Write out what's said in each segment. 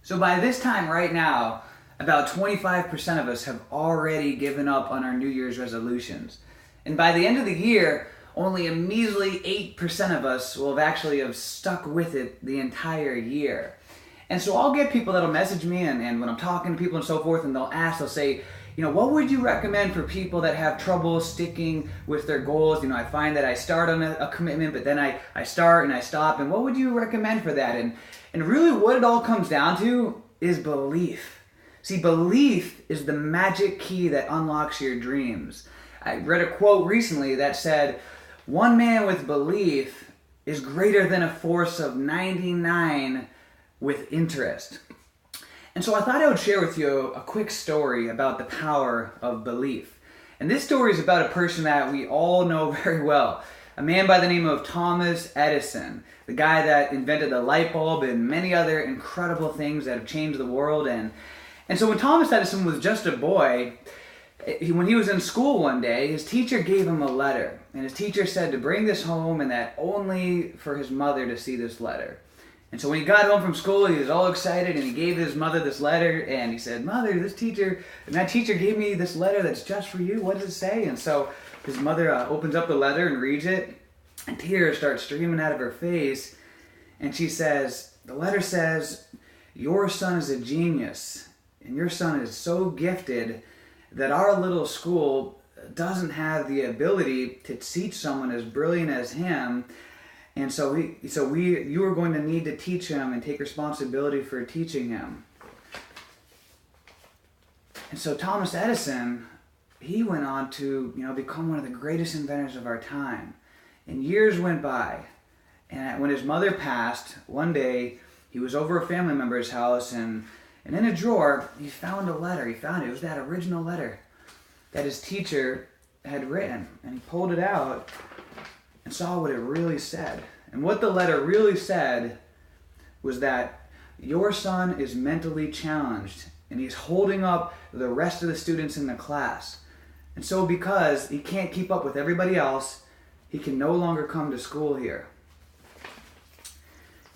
So by this time right now, about 25% of us have already given up on our New Year's resolutions. And by the end of the year, only a measly 8% of us will have stuck with it the entire year. And so I'll get people that'll message me and when I'm talking to people and so forth, and they'll say, what would you recommend for people that have trouble sticking with their goals? I find that I start on a commitment, but then I start and I stop. And what would you recommend for that? And really what it all comes down to is belief. See, belief is the magic key that unlocks your dreams. I read a quote recently that said, "One man with belief is greater than a force of 99 with interest." And so I thought I would share with you a quick story about the power of belief. And this story is about a person that we all know very well, a man by the name of Thomas Edison, the guy that invented the light bulb and many other incredible things that have changed the world. And so when Thomas Edison was just a boy, when he was in school one day, his teacher gave him a letter. And his teacher said to bring this home and that only for his mother to see this letter. And so when he got home from school, he was all excited and he gave his mother this letter and he said, "Mother, that teacher gave me this letter that's just for you. What does it say?" And so his mother opens up the letter and reads it, and tears start streaming out of her face. And she says, the letter says, "Your son is a genius, and your son is so gifted that our little school doesn't have the ability to teach someone as brilliant as him. And so you are going to need to teach him and take responsibility for teaching him." And so Thomas Edison, he went on to, become one of the greatest inventors of our time. And years went by. And when his mother passed, one day he was over a family member's house and in a drawer, he found a letter. It was that original letter that his teacher had written. And he pulled it out and saw what it really said. And what the letter really said was that your son is mentally challenged and he's holding up the rest of the students in the class. And so because he can't keep up with everybody else, he can no longer come to school here.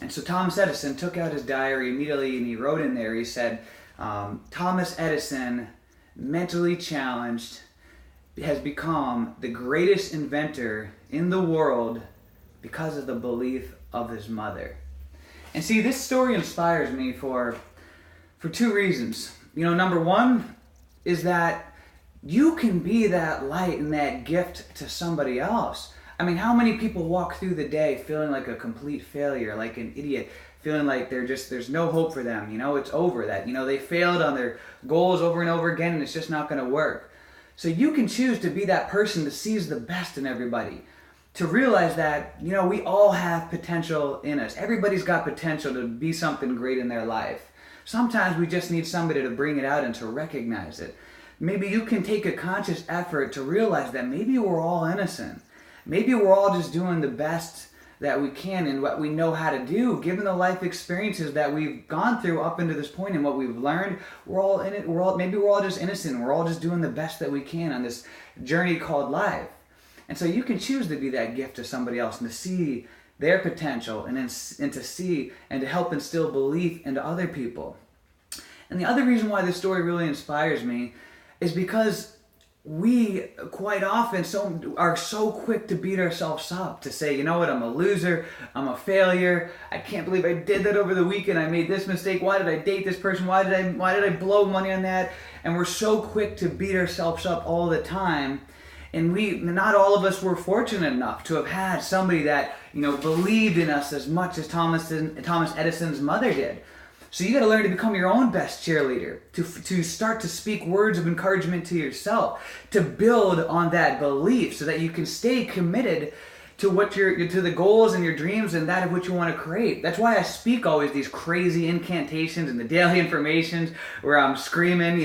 And so Thomas Edison took out his diary immediately and he wrote in there, he said, Thomas Edison, mentally challenged, has become the greatest inventor in the world because of the belief of his mother. And see, this story inspires me for two reasons. Number one is that you can be that light and that gift to somebody else. I mean, how many people walk through the day feeling like a complete failure, like an idiot, feeling like there's no hope for them, it's over, that, they failed on their goals over and over again and it's just not going to work. So you can choose to be that person that sees the best in everybody, to realize that, we all have potential in us. Everybody's got potential to be something great in their life. Sometimes we just need somebody to bring it out and to recognize it. Maybe you can take a conscious effort to realize that maybe we're all innocent. Maybe we're all just doing the best that we can and what we know how to do, given the life experiences that we've gone through up into this point and what we've learned. We're all in it. Maybe we're all just innocent. We're all just doing the best that we can on this journey called life. And so you can choose to be that gift to somebody else and to see their potential and to see and to help instill belief into other people. And the other reason why this story really inspires me is because we quite often are so quick to beat ourselves up, to say, I'm a loser, I'm a failure, I can't believe I did that over the weekend, I made this mistake, why did I date this person, why did I blow money on that? And we're so quick to beat ourselves up all the time. And not all of us were fortunate enough to have had somebody that, believed in us as much as Thomas Edison's mother did. So you got to learn to become your own best cheerleader, to start to speak words of encouragement to yourself, to build on that belief so that you can stay committed to to the goals and your dreams and that of what you want to create. That's why I speak always these crazy incantations and the daily affirmations where I'm screaming,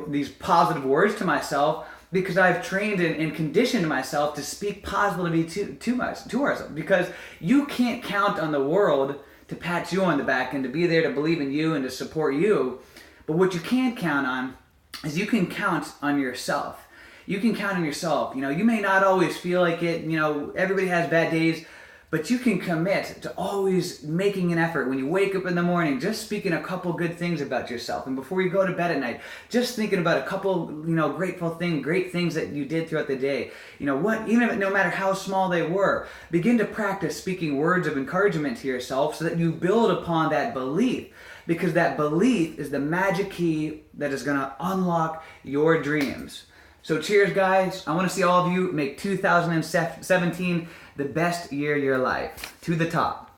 these positive words to myself, because I've trained and conditioned myself to speak positively to ourselves. Because you can't count on the world to pat you on the back and to be there to believe in you and to support you. But what you can't count on is you can count on yourself. You can count on yourself. You may not always feel like it. Everybody has bad days. But you can commit to always making an effort when you wake up in the morning, just speaking a couple good things about yourself. And before you go to bed at night, just thinking about a couple, great things that you did throughout the day. No matter how small they were, begin to practice speaking words of encouragement to yourself so that you build upon that belief. Because that belief is the magic key that is going to unlock your dreams. So cheers, guys. I want to see all of you make 2017 the best year of your life. To the top.